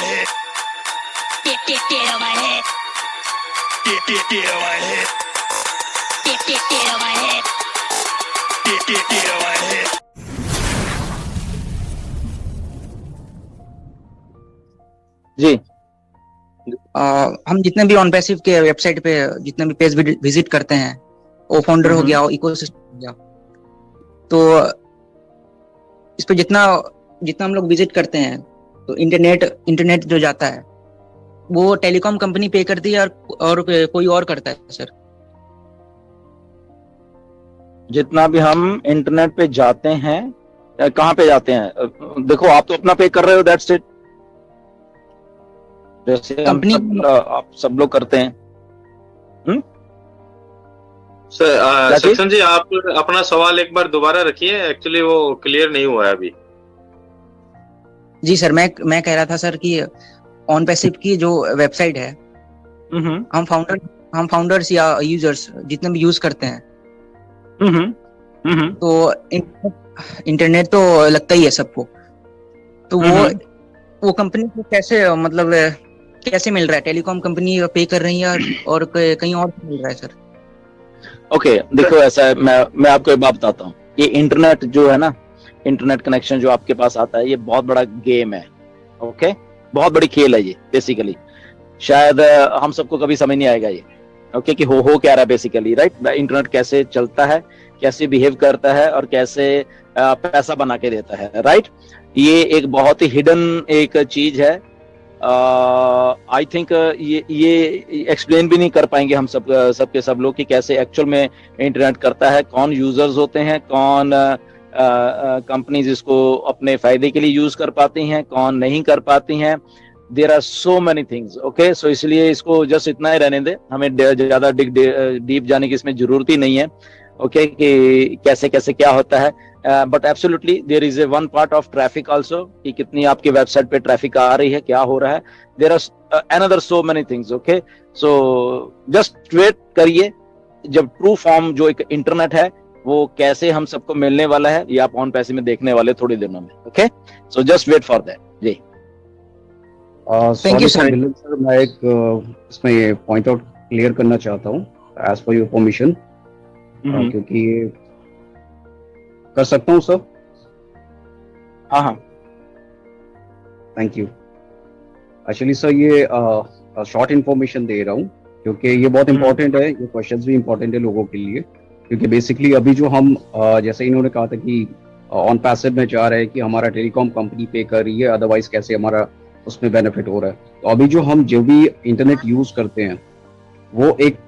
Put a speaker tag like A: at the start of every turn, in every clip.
A: head. Get on my head. Get on my head. Get on my head. Get on my head.
B: जी
C: हम जितने भी on passive के website पे जितने भी पेज विजिट करते हैं, वो फाउंडर हो गया, इकोसिस्टम हो गया, तो इस पे जितना हम लोग विजिट करते हैं, तो इंटरनेट जो जाता है वो टेलीकॉम कंपनी पे करती है और कोई और करता है सर?
B: जितना भी हम इंटरनेट पे जाते हैं, कहाँ पे जाते हैं? देखो, आप तो अपना पे कर रहे हो, दैट्स इट। जैसे आप सब लोग करते हैं।
D: सक्षम जी, आप अपना सवाल एक बार दोबारा रखिए, एक्चुअली वो क्लियर नहीं हुआ है अभी।
C: जी सर, मैं कह रहा था सर कि ऑन पैसिव की जो वेबसाइट है, हम फाउंडर्स या यूजर्स जितने भी यूज करते हैं, तो इंटरनेट तो लगता ही है सबको, तो वो कंपनी को कैसे, मतलब कैसे मिल रहा है? टेलीकॉम कंपनी पे कर रही है और कहीं और मिल रहा है सर?
B: ओके, देखो ऐसा है, मैं आपको एक बात बताता हूँ। ये इंटरनेट जो है ना, इंटरनेट कनेक्शन जो आपके पास आता है, ये बहुत बड़ा गेम है। ओके, बहुत बड़ी खेल है ये बेसिकली। शायद हम सबको कभी समझ नहीं आएगा ये, ओके, कि हो क्या रहा है बेसिकली, राइट? इंटरनेट कैसे चलता है, कैसे बिहेव करता है और कैसे पैसा बना के देता है, राइट? ये एक बहुत ही हिडन एक चीज है। आई थिंक ये एक्सप्लेन भी नहीं कर पाएंगे हम सब लोग कि कैसे एक्चुअल में इंटरनेट करता है, कौन यूजर्स होते हैं, कौन कंपनीज इसको अपने फायदे के लिए यूज कर पाती हैं, कौन नहीं कर पाती हैं। There are so many things, okay. So इसलिए इसको जस्ट इतना ही रहने दे, हमें ज्यादा डीप जाने की इसमें जरूरत ही नहीं है, ओके, कि कैसे कैसे क्या होता है। But absolutely there is a one part of traffic also, कि कितनी आपकी वेबसाइट पे ट्रैफिक आ रही है, क्या हो रहा है। There are another so many things, okay. So just wait करिए, जब ट्रू फॉर्म जो एक इंटरनेट है वो कैसे हम सबको मिलने वाला है, ये आप ऑन पैसे में देखने वाले थोड़ी दिनों में, okay. So just wait for that. जी
C: थैंक यू सर।
E: मैं एक इसमें ये पॉइंट आउट क्लियर करना चाहता हूँ एज पर योर परमिशन, क्योंकि कर सकता हूँ सर?
B: हाँ,
E: थैंक यू। एक्चुअली सर ये शॉर्ट इन्फॉर्मेशन दे रहा हूँ क्योंकि ये बहुत इंपॉर्टेंट है, ये क्वेश्चंस भी इंपॉर्टेंट है लोगों के लिए, क्योंकि बेसिकली अभी जो हम जैसे इन्होंने कहा था कि ऑन पैसिव में चाह रहे हैं कि हमारा टेलीकॉम कंपनी पे कर रही है, अदरवाइज कैसे हमारा उसमें बेनिफिट हो रहा है। तो अभी जो भी इंटरनेट यूज करते हैं वो एक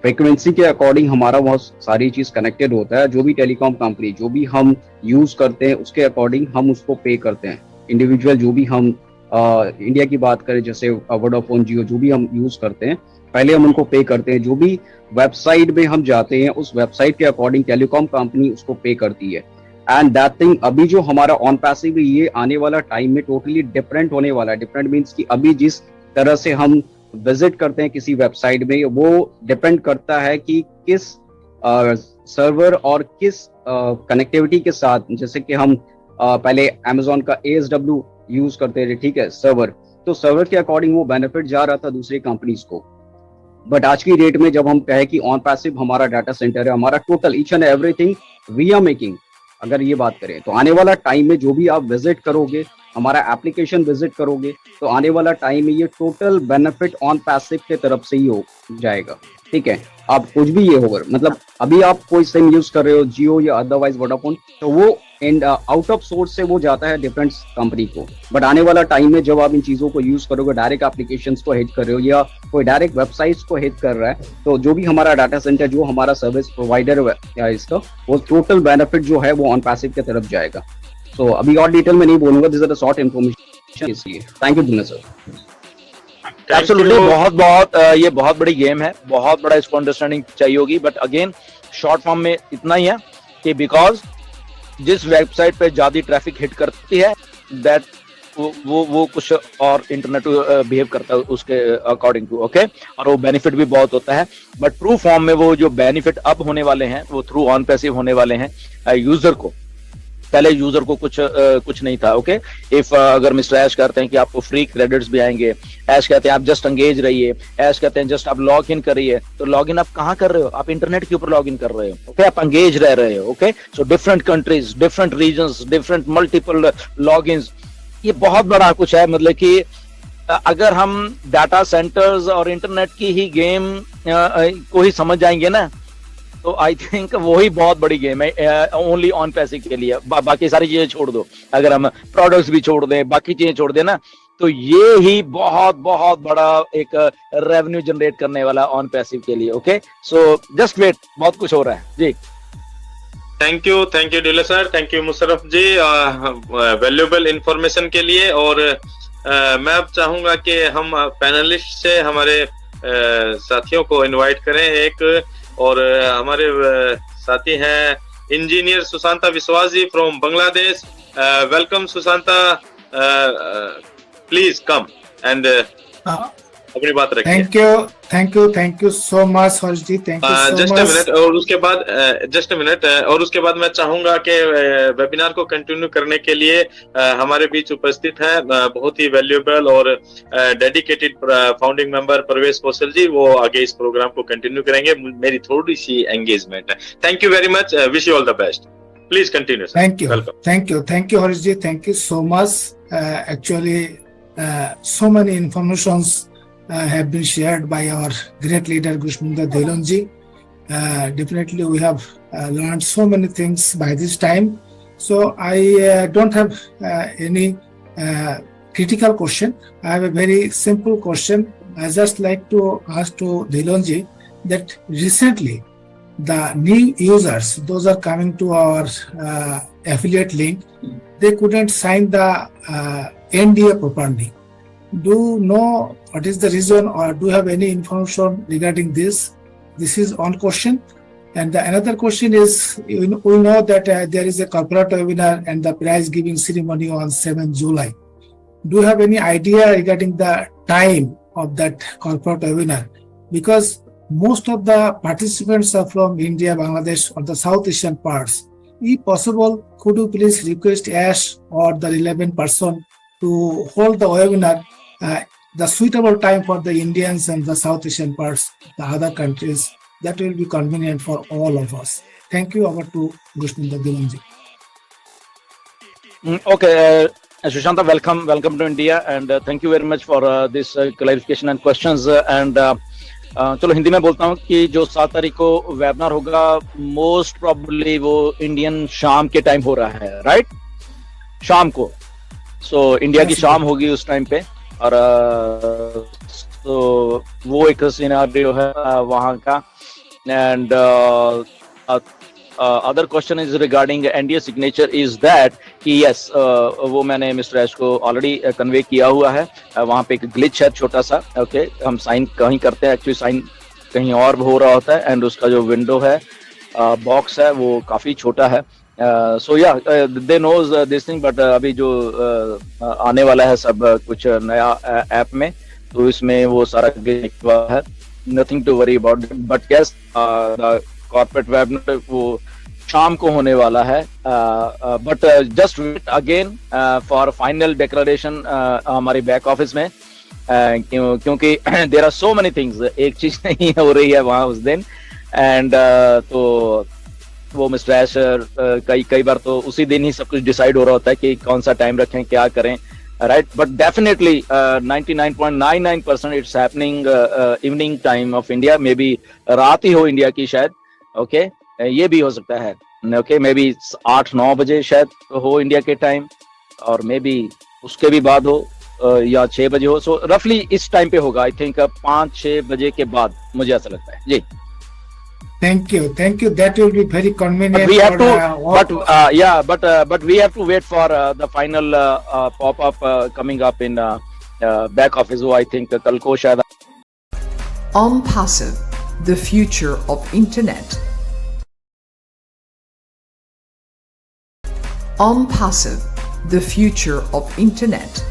E: फ्रीक्वेंसी के अकॉर्डिंग हमारा बहुत सारी चीज कनेक्टेड होता है। जो भी टेलीकॉम कंपनी जो भी हम यूज करते हैं उसके अकॉर्डिंग हम उसको पे करते हैं। इंडिविजुअल जो भी हम इंडिया की बात करें, जैसे वोडाफोन, जियो, जो भी हम यूज करते हैं पहले हम उनको पे करते हैं। जो भी वेबसाइट में हम जाते हैं उस वेबसाइट के अकॉर्डिंग टेलीकॉम कंपनी उसको पे करती है। एंड दैट थिंग अभी जो हमारा ऑन पैसिव ये आने वाला टाइम में टोटली डिफरेंट होने वाला है। डिफरेंट मीन्स कि अभी जिस तरह से हम विजिट करते हैं किसी वेबसाइट में, वो डिपेंड करता है कि किस सर्वर और किस कनेक्टिविटी के साथ। जैसे कि हम पहले Amazon का ASW यूज करते थे, ठीक है, सर्वर, तो सर्वर के अकॉर्डिंग वो बेनिफिट जा रहा था दूसरी कंपनीज को। बट आज की डेट में जब हम कहें कि ऑन पैसिव हमारा डाटा सेंटर है, हमारा total each and everything we are making, अगर ये बात करें तो आने वाला टाइम में जो भी आप विजिट करोगे, हमारा एप्लीकेशन विजिट करोगे, तो आने वाला टाइम में ये टोटल बेनिफिट ऑन पैसिव के तरफ से ही हो जाएगा, ठीक है। आप कुछ भी ये होगा, मतलब अभी आप कोई सिम यूज कर रहे हो, जियो या अदरवाइज वोडाफोन, तो वो एंड आउट ऑफ सोर्स से वो जाता है डिफरेंट कंपनी को। बट आने वाला टाइम में जब आप इन चीजों को यूज करोगे, डायरेक्ट एप्लीकेशंस को हिट कर रहे हो या कोई डायरेक्ट वेबसाइट्स को हिट कर रहा है, तो जो भी हमारा डाटा सेंटर, जो हमारा सर्विस प्रोवाइडर है इसका, वो टोटल बेनिफिट जो है वो ऑन पैसिव की तरफ जाएगा। तो अभी और डिटेल में नहीं बोलूंगा, this is a short information, इसलिए thank you Dinesh sir.
B: Absolutely, बहुत ये बहुत बड़ी गेम है, बहुत बड़ा इसको अंडरस्टैंडिंग चाहिए होगी। बट अगेन शॉर्ट फॉर्म में इतना ही है कि बिकॉज जिस वेबसाइट पे ज्यादा ट्रैफिक हिट करती है, दैट वो कुछ और इंटरनेट बिहेव करता है उसके अकॉर्डिंग टू, ओके, और वो बेनिफिट भी बहुत होता है। बट ट्रू फॉर्म में वो जो बेनिफिट अब होने वाले हैं वो थ्रू ऑन पैसिव होने वाले हैं यूजर को, पहले यूजर को कुछ नहीं था। ओके, इफ अगर मिस्टर ऐश कहते हैं कि आपको फ्री क्रेडिट्स भी आएंगे, ऐश कहते हैं आप जस्ट एंगेज रहिए, ऐश कहते हैं जस्ट आप लॉग इन करिए, तो लॉग इन आप कहाँ कर रहे हो? आप इंटरनेट के ऊपर लॉग इन कर रहे हो। ओके, आप एंगेज रह रहे हो। Okay, so different countries, different reasons, different multiple log in, ये बहुत बड़ा कुछ है। मतलब कि अगर हम डाटा सेंटर्स और इंटरनेट की ही गेम को ही समझ जाएंगे ना, तो आई थिंक वही बहुत बड़ी गेम है ओनली ऑन पैसे के लिए। बाकी सारी चीजें छोड़ दो, अगर हम प्रोडक्ट्स भी छोड़ दें, बाकी चीजें छोड़ दें ना, तो ये ही बहुत बहुत बड़ा एक रेवेन्यू जनरेट करने वाला ऑन पैसिव के लिए। ओके, सो जस्ट वेट, बहुत कुछ हो रहा है जी।
D: Thank you dealer sir, thank you Musharraf ji valuable information के लिए। और मैं अब चाहूंगा कि हम पैनलिस्ट से हमारे साथियों को इनवाइट करें एक, और हमारे साथी हैं engineer Sushanta Biswas ji from Bangladesh. Welcome Sushanta, please come and अपनी बात रखिए।
F: Thank you so much Harsh ji, thank you so much.
D: Just a minute और उसके बाद मैं चाहूंगा कि वेबिनार को कंटिन्यू करने के लिए हमारे बीच उपस्थित हैं बहुत ही वैल्यूएबल और dedicated founding member Parvez Kaushal ji, वो आगे इस प्रोग्राम को कंटिन्यू करेंगे। मेरी थोड़ी सी एंगेजमेंट है। Thank you very much, wish you all the best. Please continue.
F: Thank you Harsh ji, thank you so much. Actually so many informations have been shared by our great leader Gushminder Dhillonji. Definitely we have learned so many things by this time. So I don't have any critical question. I have a very simple question. I just like to ask to Dhillonji that recently the new users, those are coming to our affiliate link, they couldn't sign the NDA properly. Do you know what is the reason, or do you have any information regarding this? This is one question. And the another question is, we know that there is a corporate webinar and the prize giving ceremony on 7th July. Do you have any idea regarding the time of that corporate webinar? Because most of the participants are from India, Bangladesh, or the South Asian parts. If possible, could you please request Ash or the relevant person to hold the webinar the suitable time for the Indians and the South Asian parts, the other countries? That will be convenient for all of us. Thank you. Over to Gushminder Dhillonji.
B: Okay, Sushanta, welcome to India, and thank you very much for this clarification and questions. And चलो हिंदी में बोलता हूँ कि जो 7 तारीख को webinar होगा, most probably वो इंडियन शाम के टाइम हो रहा है, राइट? शाम को, सो इंडिया की शाम होगी उस टाइम पे। और तो वो एक सिनेरियो है वहाँ का। And other question is regarding NDA signature is that कि yes, वो मैंने मिस्टर ऐश को ऑलरेडी कन्वे किया हुआ है। वहाँ पे एक ग्लिच है छोटा सा। ओके, हम साइन कहीं करते हैं, एक्चुअली साइन कहीं और हो रहा होता है, एंड उसका जो विंडो है, बॉक्स है, वो काफी छोटा है। सो या they knows this thing, but अभी जो आने वाला है सब कुछ नया ऐप में, तो इसमें वो सारा ग्लिच हुआ है। Nothing to worry about, but yes corporate webinar वो शाम को होने वाला है। But just wait again for final declaration हमारे बैक ऑफिस में, क्योंकि there are so many things, एक चीज नहीं हो रही है वहां उस दिन। एंड तो वो मिस्टर ऐश कई बार तो उसी दिन ही सब कुछ डिसाइड हो रहा होता है कि कौन सा टाइम रखें, क्या करें, right? But definitely 99.99% it's happening evening time of India, may be रात ही हो इंडिया की शायद। ओके, ये भी हो सकता है। ओके, मे बी 8-9 बजे शायद हो इंडिया के टाइम, और मे बी उसके भी बाद हो या 6 बजे हो। सो रफली इस टाइम पे होगा, आई थिंक 5-6 बजे के बाद, मुझे ऐसा लगता है जी।
F: Thank you. That will be very convenient.
B: But we have to, but we have to wait for the final pop-up coming up in back office. So I think कल को शायद।
G: OnPassive, the future of internet. OnPassive, the future of internet.